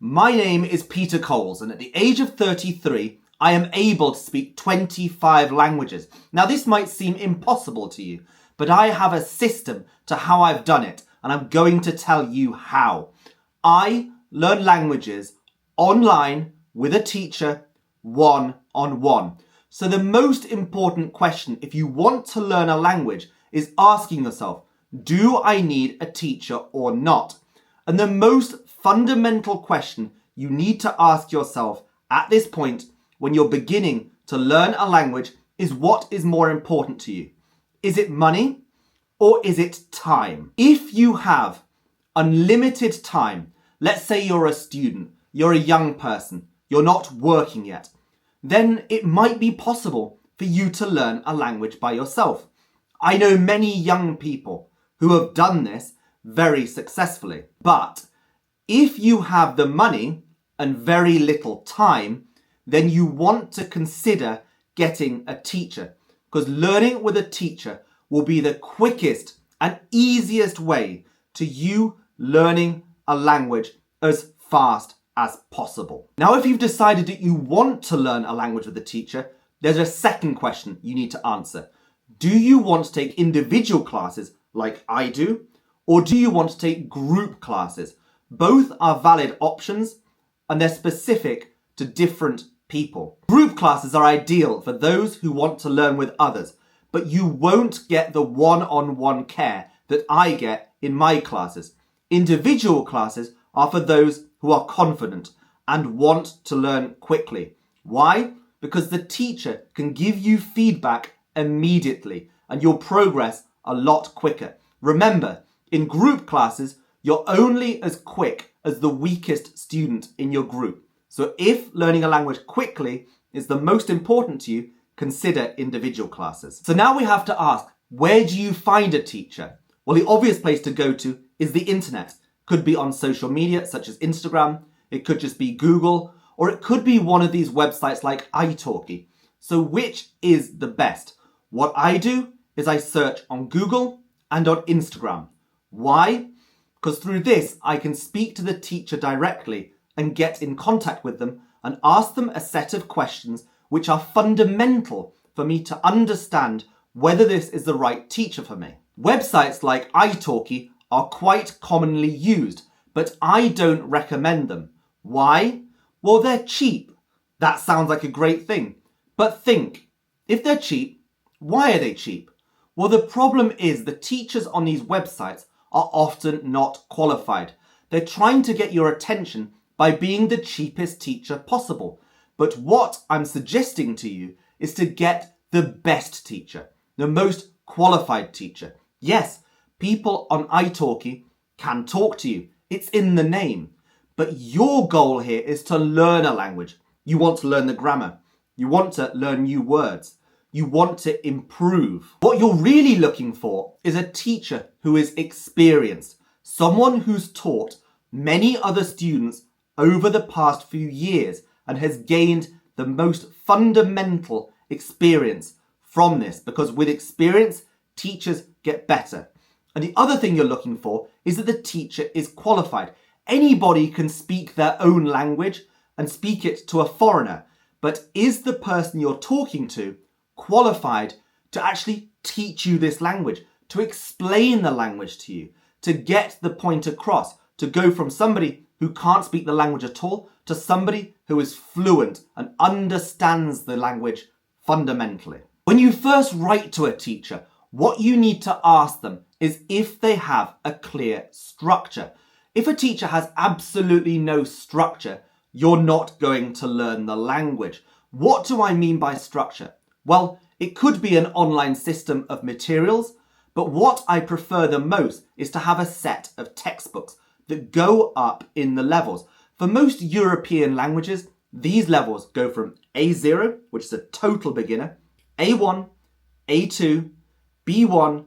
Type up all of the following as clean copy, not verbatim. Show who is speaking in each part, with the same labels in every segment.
Speaker 1: My name is Peter Coles, and at the age of 33, I am able to speak 25 languages. Now, this might seem impossible to you, but I have a system to how I've done it, and I'm going to tell you how. I learn languages online with a teacher, one-on-one. So the most important question, if you want to learn a language, is asking yourself, do I need a teacher or not? And the most fundamental question you need to ask yourself at this point when you're beginning to learn a language is, what is more important to you? Is it money or is it time? If you have unlimited time, let's say you're a student, you're a young person, you're not working yet, then it might be possible for you to learn a language by yourself. I know many young people who have done this very successfully. But if you have the money and very little time, then you want to consider getting a teacher, because learning with a teacher will be the quickest and easiest way to you learning a language as fast as possible. Now, if you've decided that you want to learn a language with a teacher, there's a second question you need to answer. Do you want to take individual classes like I do? Or do you want to take group classes? Both are valid options and they're specific to different people. Group classes are ideal for those who want to learn with others, but you won't get the one-on-one care that I get in my classes. Individual classes are for those who are confident and want to learn quickly. Why? Because the teacher can give you feedback immediately and you'll progress a lot quicker. Remember, in group classes, you're only as quick as the weakest student in your group. So if learning a language quickly is the most important to you, consider individual classes. So now we have to ask, where do you find a teacher? Well, the obvious place to go to is the internet. Could be on social media such as Instagram, it could just be Google, or it could be one of these websites like italki. So which is the best? What I do is I search on Google and on Instagram. Why? Because through this, I can speak to the teacher directly and get in contact with them and ask them a set of questions which are fundamental for me to understand whether this is the right teacher for me. Websites like italki are quite commonly used, but I don't recommend them. Why? Well, they're cheap. That sounds like a great thing. But think, if they're cheap, why are they cheap? Well, the problem is the teachers on these websites are often not qualified. They're trying to get your attention by being the cheapest teacher possible. But what I'm suggesting to you is to get the best teacher, the most qualified teacher. Yes, people on italki can talk to you. It's in the name. But your goal here is to learn a language. You want to learn the grammar. You want to learn new words. You want to improve. What you're really looking for is a teacher who is experienced, someone who's taught many other students over the past few years and has gained the most fundamental experience from this, because with experience, teachers get better. And the other thing you're looking for is that the teacher is qualified. Anybody can speak their own language and speak it to a foreigner, but is the person you're talking to qualified to actually teach you this language, to explain the language to you, to get the point across, to go from somebody who can't speak the language at all to somebody who is fluent and understands the language fundamentally. When you first write to a teacher, what you need to ask them is if they have a clear structure. If a teacher has absolutely no structure, you're not going to learn the language. What do I mean by structure? Well, it could be an online system of materials, but what I prefer the most is to have a set of textbooks that go up in the levels. For most European languages, these levels go from A0, which is a total beginner, A1, A2, B1,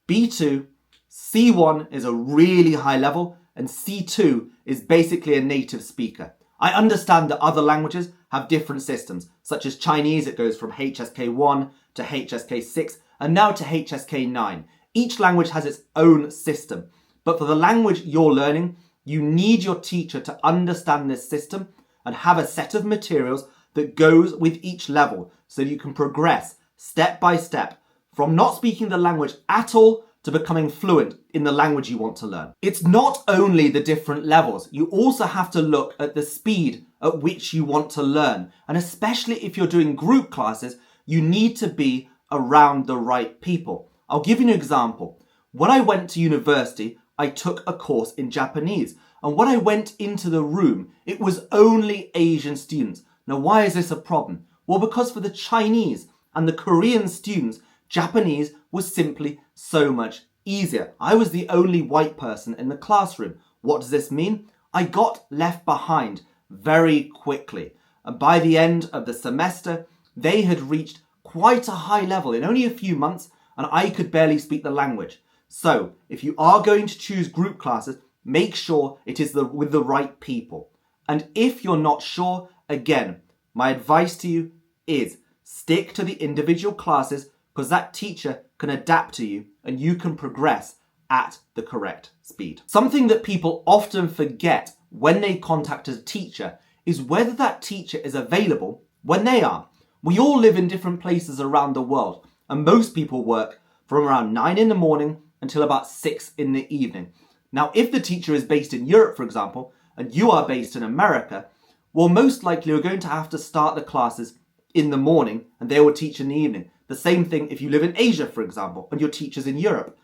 Speaker 1: B2, C1 is a really high level, and C2 is basically a native speaker. I understand that other languages have different systems, such as Chinese, it goes from HSK1 to HSK6 and now to HSK9. Each language has its own system, but for the language you're learning, You need your teacher to understand this system and have a set of materials that goes with each level so you can progress step by step from not speaking the language at all to becoming fluent in the language you want to learn. It's not only the different levels, you also have to look at the speed at which you want to learn. And especially if you're doing group classes, you need to be around the right people. I'll give you an example. When I went to university, I took a course in Japanese. And when I went into the room, it was only Asian students. Now, why is this a problem? Well, because for the Chinese and the Korean students, Japanese was simply so much easier. I was the only white person in the classroom. What does this mean? I got left behind very quickly. And by the end of the semester, they had reached quite a high level in only a few months, and I could barely speak the language. So, if you are going to choose group classes, make sure it is with the right people. And if you're not sure, again, my advice to you is stick to the individual classes, because that teacher can adapt to you and you can progress at the correct speed. Something that people often forget when they contact a teacher is whether that teacher is available when they are. We all live in different places around the world, and most people work from around 9 in the morning until about 6 in the evening. Now, if the teacher is based in Europe, for example, and you are based in America, well, most likely you're going to have to start the classes in the morning and they will teach in the evening. The same thing if you live in Asia, for example, and your teacher's in Europe.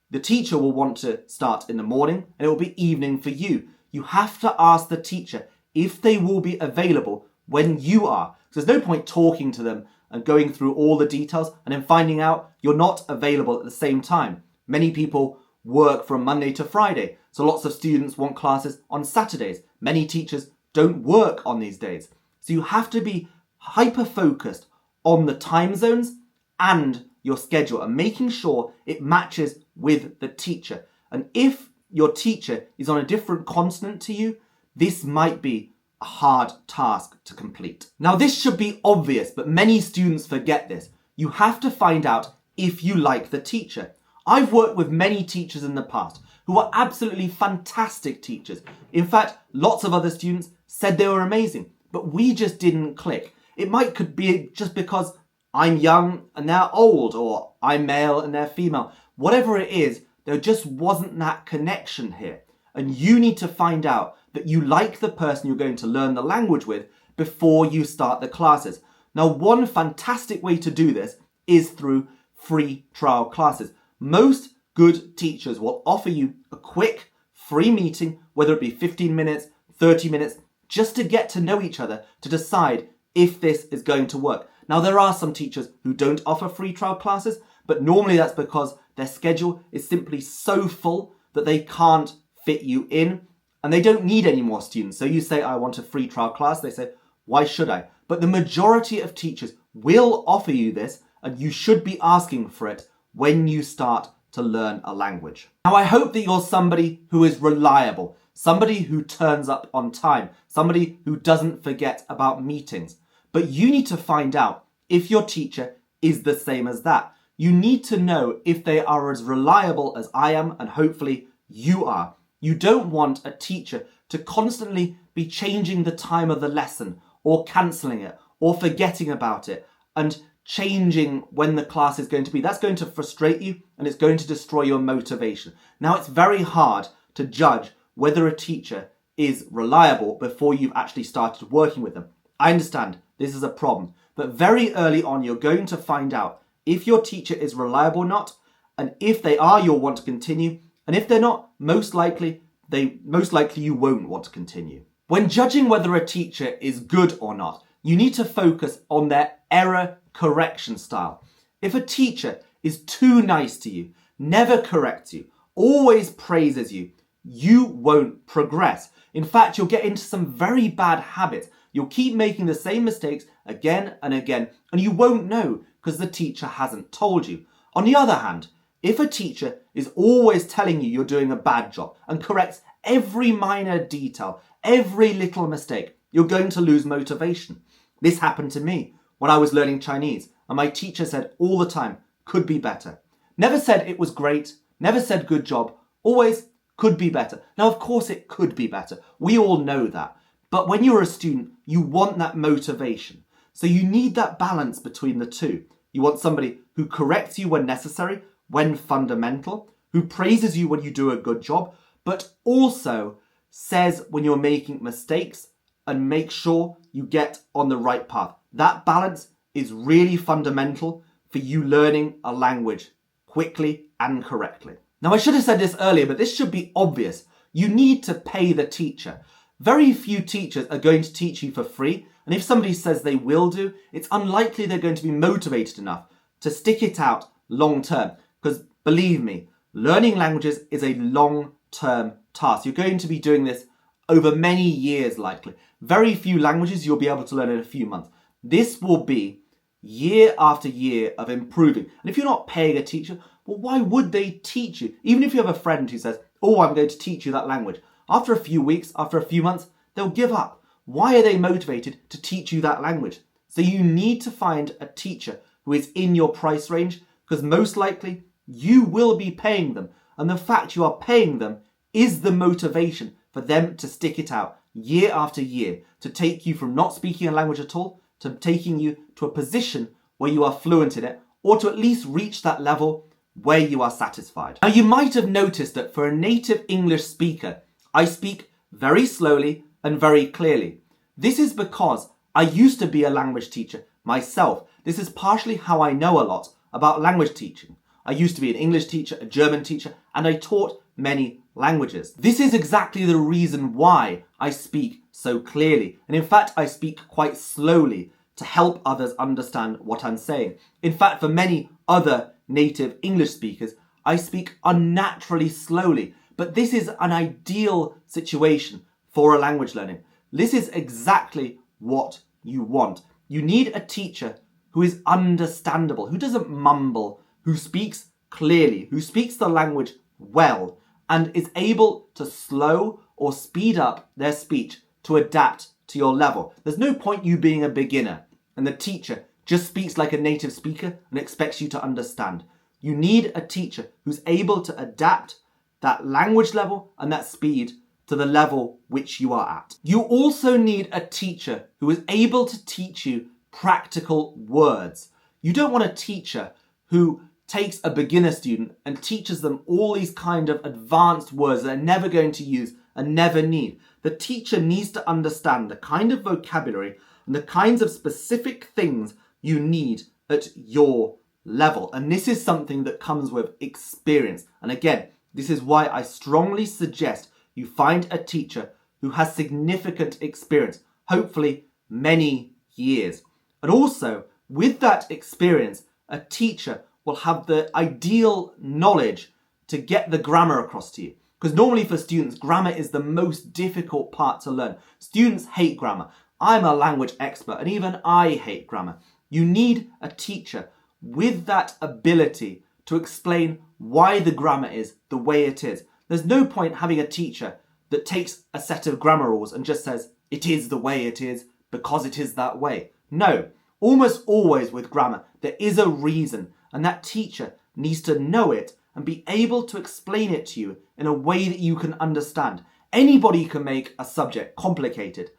Speaker 1: The teacher will want to start in the morning and it will be evening for you. You have to ask the teacher if they will be available when you are. So there's no point talking to them and going through all the details and then finding out you're not available at the same time. Many people work from Monday to Friday, so lots of students want classes on Saturdays. Many teachers don't work on these days. So you have to be hyper-focused on the time zones and your schedule and making sure it matches with the teacher. And if your teacher is on a different continent to you, this might be a hard task to complete. Now, this should be obvious, but many students forget this. You have to find out if you like the teacher. I've worked with many teachers in the past who are absolutely fantastic teachers. In fact, lots of other students said they were amazing, but we just didn't click. It could be just because I'm young and they're old, or I'm male and they're female. Whatever it is, there just wasn't that connection here. And you need to find out that you like the person you're going to learn the language with before you start the classes. Now, one fantastic way to do this is through free trial classes. Most good teachers will offer you a quick free meeting, whether it be 15 minutes, 30 minutes, just to get to know each other, to decide if this is going to work. Now, there are some teachers who don't offer free trial classes, but normally that's because their schedule is simply so full that they can't fit you in and they don't need any more students. So you say, I want a free trial class. They say, why should I? But the majority of teachers will offer you this, and you should be asking for it when you start to learn a language. Now, I hope that you're somebody who is reliable, somebody who turns up on time, somebody who doesn't forget about meetings. But you need to find out if your teacher is the same as that. You need to know if they are as reliable as I am, and hopefully you are. You don't want a teacher to constantly be changing the time of the lesson, or cancelling it, or forgetting about it, and changing when the class is going to be. That's going to frustrate you and it's going to destroy your motivation. Now, it's very hard to judge whether a teacher is reliable before you've actually started working with them. I understand this is a problem, but very early on, you're going to find out if your teacher is reliable or not, and if they are, you'll want to continue, and if they're not, most likely you won't want to continue. When judging whether a teacher is good or not, you need to focus on their error correction style. If a teacher is too nice to you, never corrects you, always praises you, you won't progress. In fact, you'll get into some very bad habits. You'll keep making the same mistakes again and again, and you won't know because the teacher hasn't told you. On the other hand, if a teacher is always telling you you're doing a bad job and corrects every minor detail, every little mistake, you're going to lose motivation. This happened to me when I was learning Chinese, and my teacher said all the time, could be better. Never said it was great, never said good job, always could be better. Now, of course, it could be better. We all know that. But when you're a student, you want that motivation. So you need that balance between the two. You want somebody who corrects you when necessary, when fundamental, who praises you when you do a good job, but also says when you're making mistakes and make sure you get on the right path. That balance is really fundamental for you learning a language quickly and correctly. Now, I should have said this earlier, but this should be obvious. You need to pay the teacher. Very few teachers are going to teach you for free, and if somebody says they will do, it's unlikely they're going to be motivated enough to stick it out long term. Because believe me, learning languages is a long-term task. You're going to be doing this over many years likely. Very few languages you'll be able to learn in a few months. This will be year after year of improving. And if you're not paying a teacher, well, why would they teach you? Even if you have a friend who says, oh, I'm going to teach you that language. After a few weeks, after a few months, they'll give up. Why are they motivated to teach you that language? So you need to find a teacher who is in your price range, because most likely you will be paying them. And the fact you are paying them is the motivation for them to stick it out year after year, to take you from not speaking a language at all to taking you to a position where you are fluent in it, or to at least reach that level where you are satisfied. Now, you might have noticed that for a native English speaker, I speak very slowly and very clearly. This is because I used to be a language teacher myself. This is partially how I know a lot about language teaching. I used to be an English teacher, a German teacher, and I taught many languages. This is exactly the reason why I speak so clearly. And in fact, I speak quite slowly to help others understand what I'm saying. In fact, for many other native English speakers, I speak unnaturally slowly. But this is an ideal situation for a language learning. This is exactly what you want. You need a teacher who is understandable, who doesn't mumble, who speaks clearly, who speaks the language well, and is able to slow or speed up their speech to adapt to your level. There's no point you being a beginner and the teacher just speaks like a native speaker and expects you to understand. You need a teacher who's able to adapt that language level and that speed to the level which you are at. You also need a teacher who is able to teach you practical words. You don't want a teacher who takes a beginner student and teaches them all these kind of advanced words that they're never going to use and never need. The teacher needs to understand the kind of vocabulary and the kinds of specific things you need at your level. And this is something that comes with experience. And again, this is why I strongly suggest you find a teacher who has significant experience, hopefully many years. And also, with that experience, a teacher will have the ideal knowledge to get the grammar across to you. Because normally for students, grammar is the most difficult part to learn. Students hate grammar. I'm a language expert and even I hate grammar. You need a teacher with that ability to explain why the grammar is the way it is. There's no point having a teacher that takes a set of grammar rules and just says, it is the way it is because it is that way. No, almost always with grammar, there is a reason, and that teacher needs to know it and be able to explain it to you in a way that you can understand. Anybody can make a subject complicated,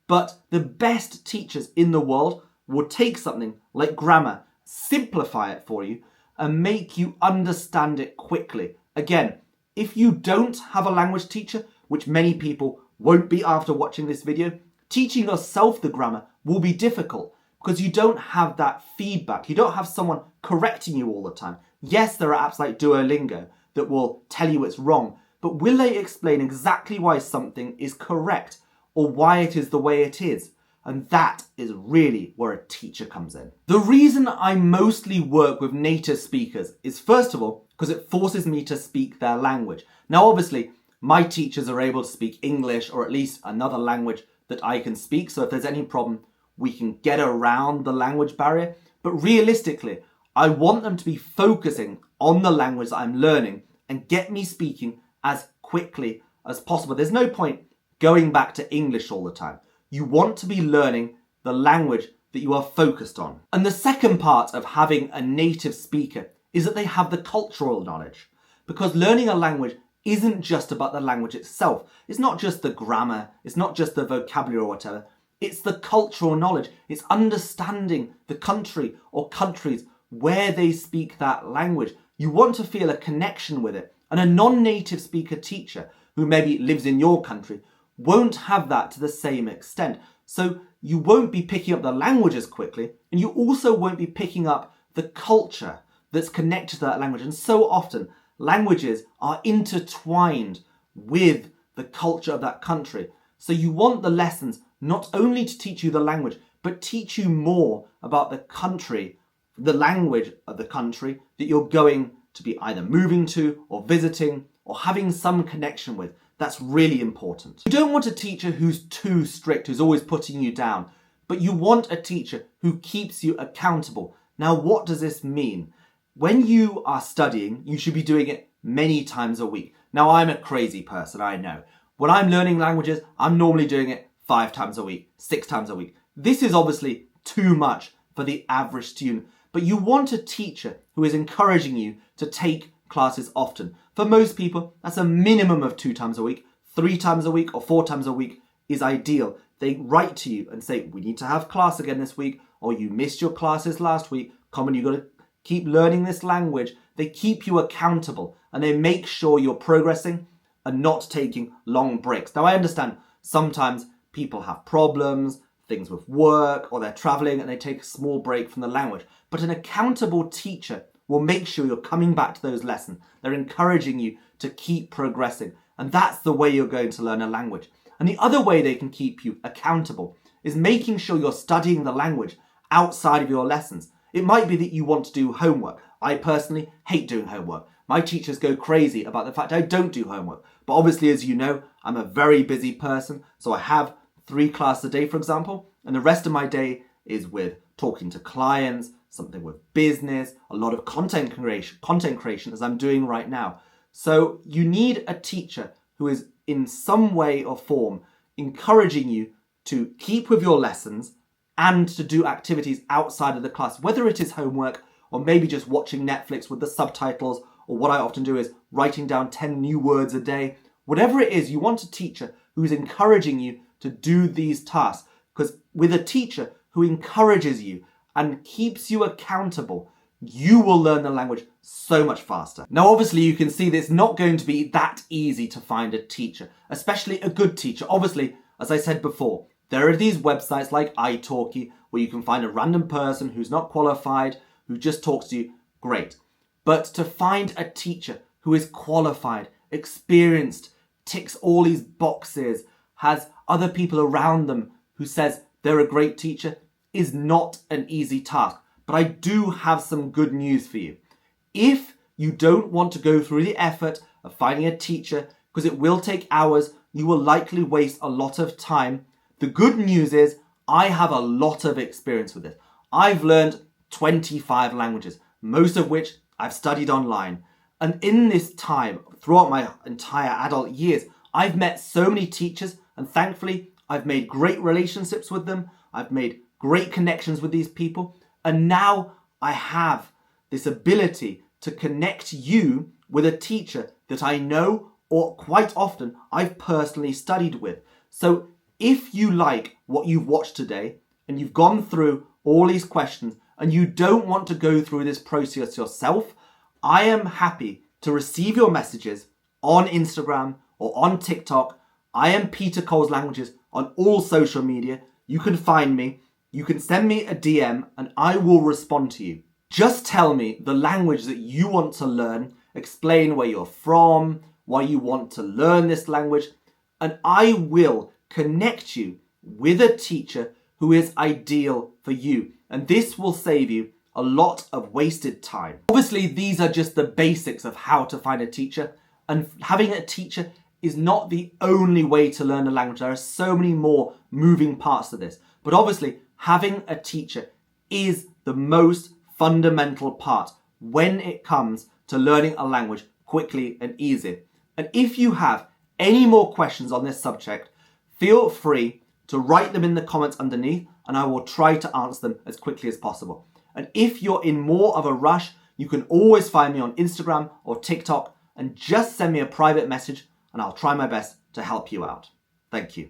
Speaker 1: but the best teachers in the world will take something like grammar, simplify it for you, and make you understand it quickly. Again, if you don't have a language teacher, which many people won't be after watching this video, teaching yourself the grammar will be difficult because you don't have that feedback. You don't have someone correcting you all the time. Yes, there are apps like Duolingo that will tell you it's wrong, but will they explain exactly why something is correct or why it is the way it is? And that is really where a teacher comes in. The reason I mostly work with native speakers is, first of all, because it forces me to speak their language. Now, obviously, my teachers are able to speak English or at least another language that I can speak. So if there's any problem, we can get around the language barrier. But realistically, I want them to be focusing on the language that I'm learning and get me speaking as quickly as possible. There's no point going back to English all the time. You want to be learning the language that you are focused on. And the second part of having a native speaker is that they have the cultural knowledge. Because learning a language isn't just about the language itself. It's not just the grammar, it's not just the vocabulary or whatever. It's the cultural knowledge. It's understanding the country or countries where they speak that language. You want to feel a connection with it. And a non-native speaker teacher who maybe lives in your country won't have that to the same extent. So you won't be picking up the language as quickly, and you also won't be picking up the culture that's connected to that language. And so often languages are intertwined with the culture of that country. So you want the lessons not only to teach you the language, but teach you more about the country, the language of the country that you're going to be either moving to or visiting or having some connection with. That's really important. You don't want a teacher who's too strict, who's always putting you down, but you want a teacher who keeps you accountable. Now, what does this mean? When you are studying, you should be doing it many times a week. Now, I'm a crazy person, I know. When I'm learning languages, I'm normally doing it 5 times a week, 6 times a week. This is obviously too much for the average student, but you want a teacher who is encouraging you to take classes often. For most people, that's a minimum of 2 times a week. 3 times a week or 4 times a week is ideal. They write to you and say, we need to have class again this week, or you missed your classes last week. Come on, you've got to keep learning this language. They keep you accountable and they make sure you're progressing and not taking long breaks. Now, I understand sometimes people have problems, things with work, or they're traveling and they take a small break from the language. But an accountable teacher will make sure you're coming back to those lessons. They're encouraging you to keep progressing. And that's the way you're going to learn a language. And the other way they can keep you accountable is making sure you're studying the language outside of your lessons. It might be that you want to do homework. I personally hate doing homework. My teachers go crazy about the fact I don't do homework. But obviously, as you know, I'm a very busy person. So I have 3 classes a day, for example, and the rest of my day is with talking to clients, something with business, a lot of content creation as I'm doing right now. So you need a teacher who is in some way or form encouraging you to keep with your lessons and to do activities outside of the class, whether it is homework or maybe just watching Netflix with the subtitles, or what I often do is writing down 10 new words a day. Whatever it is, you want a teacher who's encouraging you to do these tasks, because with a teacher who encourages you and keeps you accountable, you will learn the language so much faster. Now, obviously, you can see that it's not going to be that easy to find a teacher, especially a good teacher. Obviously, as I said before, there are these websites like italki where you can find a random person who's not qualified, who just talks to you. Great. But to find a teacher who is qualified, experienced, ticks all these boxes, has other people around them who says they're a great teacher, is not an easy task. But I do have some good news for you. If you don't want to go through the effort of finding a teacher, because it will take hours, you will likely waste a lot of time. The good news is I have a lot of experience with this. I've learned 25 languages, most of which I've studied online. And in this time, throughout my entire adult years, I've met so many teachers, and thankfully, I've made great relationships with them. I've made great connections with these people. And now I have this ability to connect you with a teacher that I know, or quite often I've personally studied with. So if you like what you've watched today and you've gone through all these questions and you don't want to go through this process yourself, I am happy to receive your messages on Instagram or on TikTok. I am Peter Coles Languages on all social media. You can find me. You can send me a DM and I will respond to you. Just tell me the language that you want to learn, explain where you're from, why you want to learn this language, and I will connect you with a teacher who is ideal for you. And this will save you a lot of wasted time. Obviously, these are just the basics of how to find a teacher, and having a teacher is not the only way to learn a language. There are so many more moving parts to this. But obviously, having a teacher is the most fundamental part when it comes to learning a language quickly and easy. And if you have any more questions on this subject, feel free to write them in the comments underneath and I will try to answer them as quickly as possible. And if you're in more of a rush, you can always find me on Instagram or TikTok and just send me a private message and I'll try my best to help you out. Thank you.